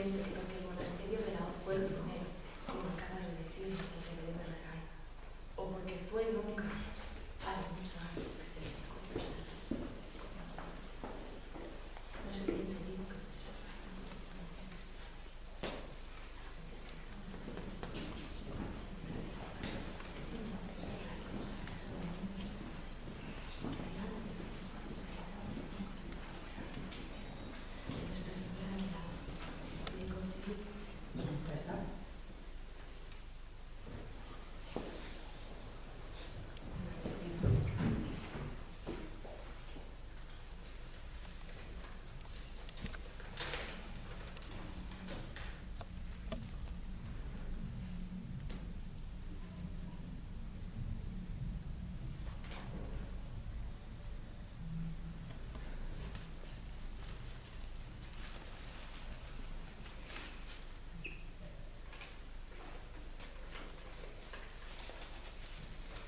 piense que porque el monasterio de la Hoz fue el primero, como acabas de decir, que se debe recaer, o porque fue nunca, mucho antes que se le encontró. No se piense, digo,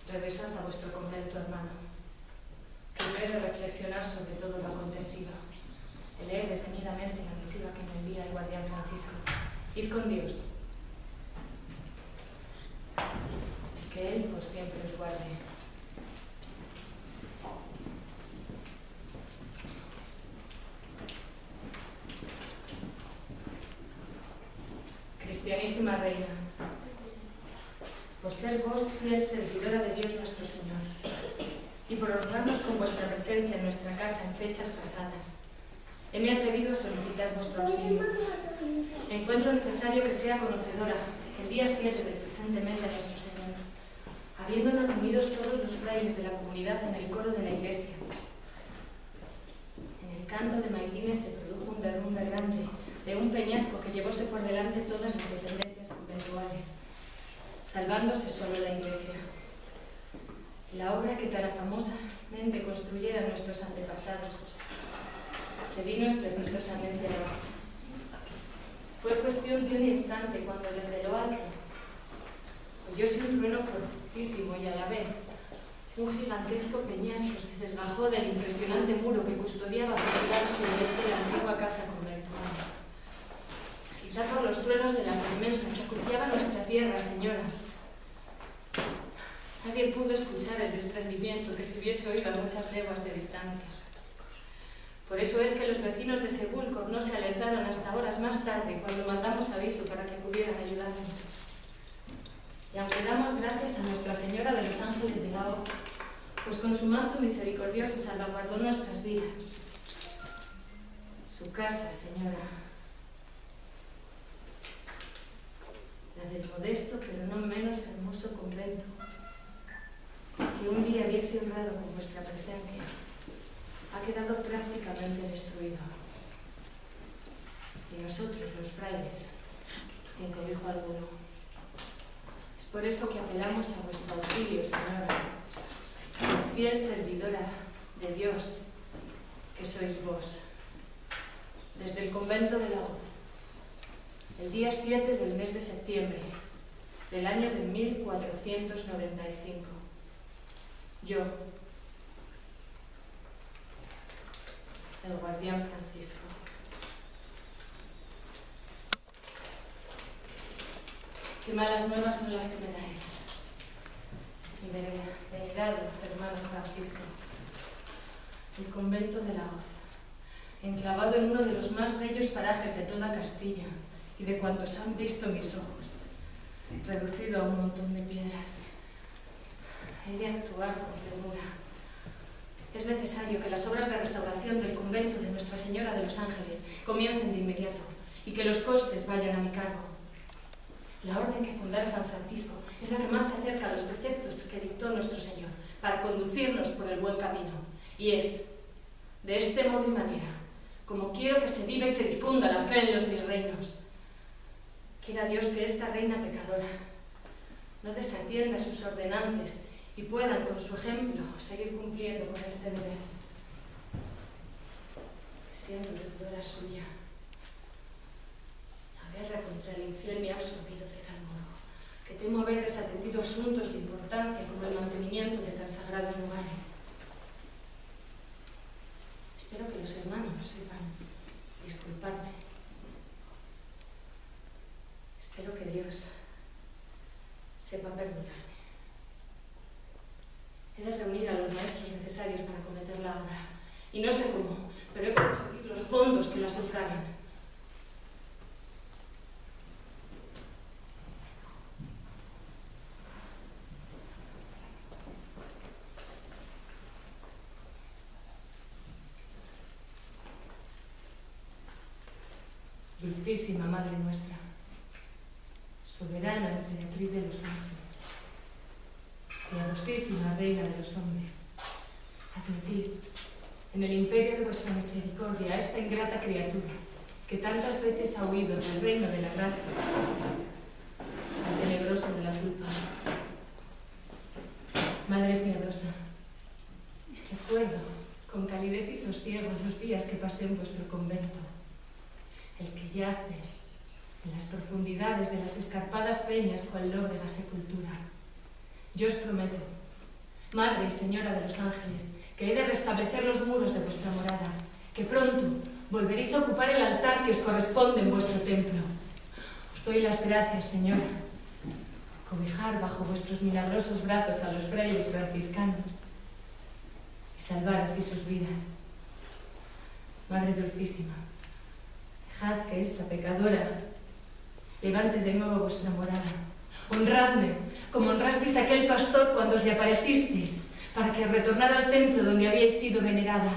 que regresad a vuestro convento, hermano, que debe reflexionar sobre todo lo acontecido, y leer detenidamente la misiva que me envía el guardián Francisco. Id con Dios. Que Él por siempre os guarde. Cristianísima Reina, por ser vos fiel servidora de Dios nuestro Señor, y por honrarnos con vuestra presencia en nuestra casa en fechas pasadas, heme atrevido a solicitar vuestro auxilio. Encuentro necesario que sea conocedora el día 7 del presente mes de nuestro Señor, habiéndonos reunidos todos los frailes de la comunidad en el coro de la iglesia. En el canto de maitines se produjo un derrumbe grande de un peñasco que llevóse por delante todas las dependencias conventuales, salvándose solo la iglesia. La obra que tan afamosamente construyeran nuestros antepasados se vino estrepitosamente abajo. Fue cuestión de un instante cuando desde lo alto oyóse un trueno fortísimo y a la vez un gigantesco peñasco se desgajó del impresionante muro que custodiaba por el lado sureste de la antigua casa conventual. Quizá por los truenos de la tormenta que acuciaba nuestra tierra, señora, nadie pudo escuchar el desprendimiento que se hubiese oído a muchas leguas de distancia. Por eso es que los vecinos de Sebúlcor no se alertaron hasta horas más tarde, cuando mandamos aviso para que pudieran ayudarnos. Y aunque damos gracias a Nuestra Señora de los Ángeles de la Hoz, pues con su manto misericordioso salvaguardó nuestras vidas. Su casa, señora, la del modesto pero no menos hermoso convento, que un día hubiese honrado con vuestra presencia, ha quedado prácticamente destruido. Y nosotros, los frailes, sin cobijo alguno. Es por eso que apelamos a vuestro auxilio, señora, fiel servidora de Dios, que sois vos. Desde el convento de la Hoz, el día 7 del mes de septiembre del año de 1495, yo, el guardián Francisco, qué malas nuevas son las que me dais, mi venerado hermano Francisco. El convento de la Hoz, enclavado en uno de los más bellos parajes de toda Castilla y de cuantos han visto mis ojos, reducido a un montón de piedras. He de actuar con premura. Es necesario que las obras de restauración del convento de Nuestra Señora de los Ángeles comiencen de inmediato y que los costes vayan a mi cargo. La orden que fundara San Francisco es la que más se acerca a los preceptos que dictó nuestro Señor para conducirnos por el buen camino. Y es, de este modo y manera, como quiero que se viva y se difunda la fe en los mis reinos. Quiera Dios que esta reina pecadora no desatienda sus ordenantes y puedan, con su ejemplo, seguir cumpliendo con este deber. Siendo deudora suya, la guerra contra el infiel me ha absorbido de tal modo que temo haber desatendido asuntos de importancia como el mantenimiento de tan sagrados lugares. Espero que los hermanos sepan disculparme. Espero que Dios sepa perdonarme. He de reunir a los maestros necesarios para cometer la obra. Y no sé cómo, pero he conseguido los fondos que la sufraguen. Dulcísima Madre nuestra, soberana emperatriz de los ángeles, piadosísima Reina de los hombres, admitid en el imperio de vuestra misericordia a esta ingrata criatura que tantas veces ha huido del reino de la gracia al tenebroso de la culpa. Madre piadosa, recuerdo con calidez y sosiego los días que pasé en vuestro convento, el que yace en las profundidades de las escarpadas peñas cual lóbrega sepultura. Yo os prometo, Madre y Señora de los ángeles, que he de restablecer los muros de vuestra morada, que pronto volveréis a ocupar el altar que os corresponde en vuestro templo. Os doy las gracias, Señora, cobijar bajo vuestros milagrosos brazos a los frailes franciscanos y salvar así sus vidas. Madre dulcísima, dejad que esta pecadora levante de nuevo vuestra morada. Honradme, como honrasteis a aquel pastor cuando os le aparecisteis, para que retornara al templo donde habíais sido venerada,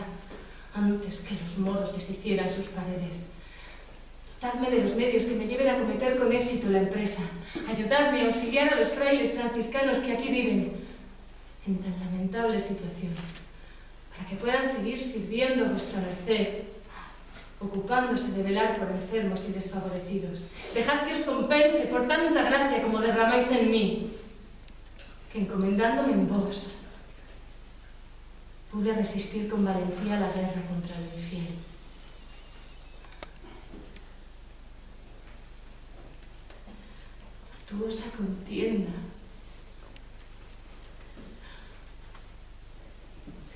antes que los moros deshicieran sus paredes. Dotadme de los medios que me lleven a cometer con éxito la empresa. Ayudadme a auxiliar a los frailes franciscanos que aquí viven en tan lamentable situación, para que puedan seguir sirviendo a vuestra merced, ocupándose de velar por enfermos y desfavorecidos. Dejad que os compense por tanta gracia como derramáis en mí, que encomendándome en vos, pude resistir con valentía la guerra contra lo infiel. Tortuosa contienda,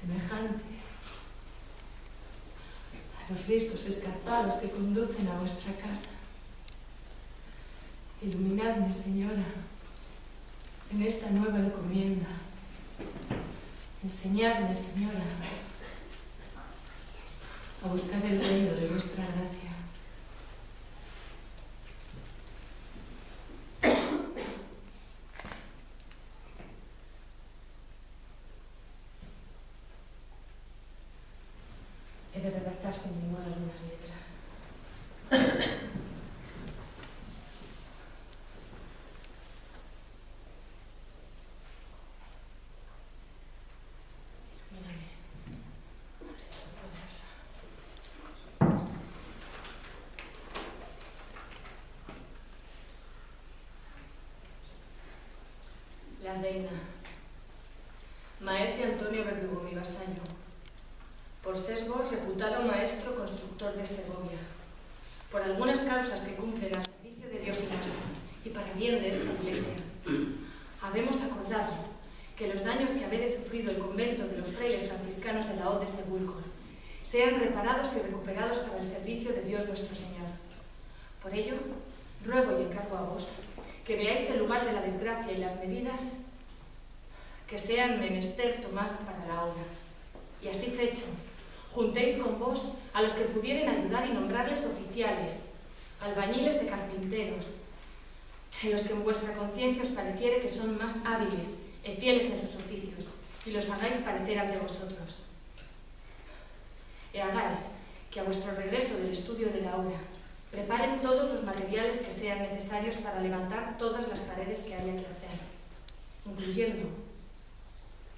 semejante a los riscos escarpados que conducen a vuestra casa. Iluminadme, Señora, en esta nueva encomienda. Enseñadme, Señora, a buscar el reino de vuestra gracia. He de redactar sin ninguna algunas letras. La reina, maese Antonio Verdugo, mi vasallo, por ser vos reputado maestro constructor de Segovia, por algunas causas que cumplen al servicio de Dios y para bien de esta iglesia, habemos acordado que los daños que habéis sufrido el convento de los frailes franciscanos de la Hoz de Sebúlcor sean reparados y recuperados para el servicio de Dios nuestro Señor. Por ello, ruego y encargo a vos que veáis el lugar de la desgracia y las medidas que sean menester tomar para la obra. Y así fecho, juntéis con vos a los que pudieren ayudar y nombrarles oficiales, albañiles de carpinteros, en los que en vuestra conciencia os pareciere que son más hábiles y fieles en sus oficios, y los hagáis parecer ante vosotros. Y hagáis que a vuestro regreso del estudio de la obra preparen todos los materiales que sean necesarios para levantar todas las paredes que haya que hacer, incluyendo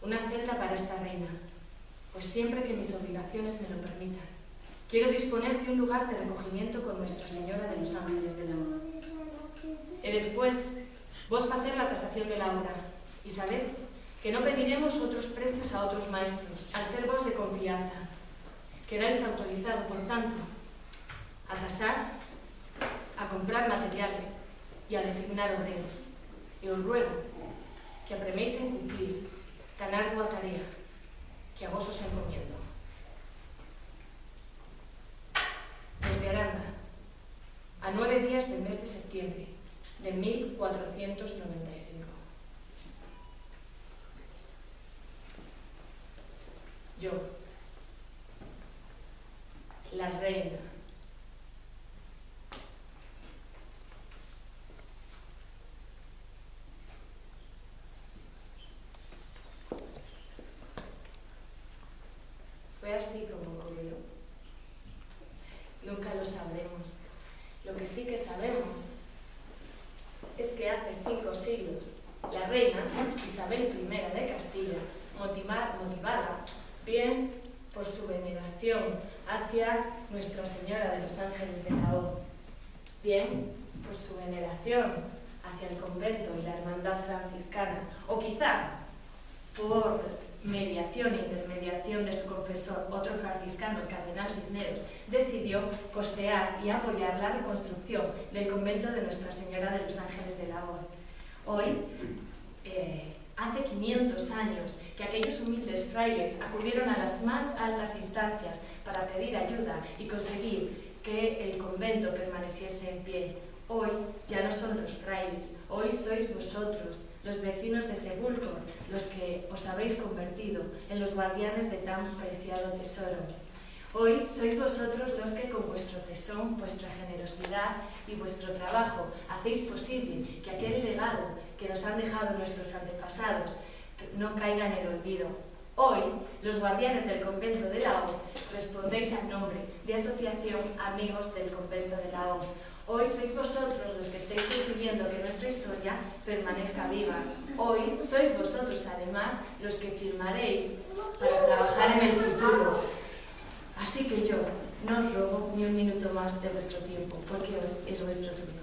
una celda para esta reina, pues siempre que mis obligaciones me lo permitan, quiero disponer de un lugar de recogimiento con Nuestra Señora de los Ángeles de la Hoz. Y después, vos hacer la tasación de la obra, y sabed que no pediremos otros precios a otros maestros, al ser vos de confianza. Quedáis autorizado, por tanto, a tasar, a comprar materiales y a designar obreros. Y os ruego que apreméis en cumplir tan ardua tarea que a vos os encomiendo. Desde Aranda, a 9 días del mes de septiembre, de 1495. Yo, la reina, fue así como ocurrió. Nunca lo sabremos. Lo que sí que sabemos es que hace 5 siglos la reina Isabel I de Castilla, motivada bien por su veneración hacia Nuestra Señora de los Ángeles de la Hoz, bien por su veneración hacia el convento y la hermandad franciscana, o quizá por mediación e intermediación de su confesor, otro franciscano, el cardenal Cisneros, decidió costear y apoyar la reconstrucción del convento de Nuestra Señora de los Ángeles de la Hoz. Hoy, hace 500 años que aquellos humildes frailes acudieron a las más altas instancias para pedir ayuda y conseguir que el convento permaneciese en pie. Hoy ya no son los frailes, hoy sois vosotros, los vecinos de Sebúlcor, los que os habéis convertido en los guardianes de tan preciado tesoro. Hoy sois vosotros los que con vuestro tesón, vuestra generosidad y vuestro trabajo hacéis posible que aquel legado que nos han dejado nuestros antepasados no caiga en el olvido. Hoy, los guardianes del convento de la Hoz respondéis al nombre de Asociación Amigos del Convento de la Hoz. Hoy sois vosotros los que estáis consiguiendo que nuestra historia permanezca viva. Hoy sois vosotros, además, los que firmaréis para trabajar en el futuro. Así que yo no os robo ni un minuto más de vuestro tiempo, porque hoy es vuestro turno.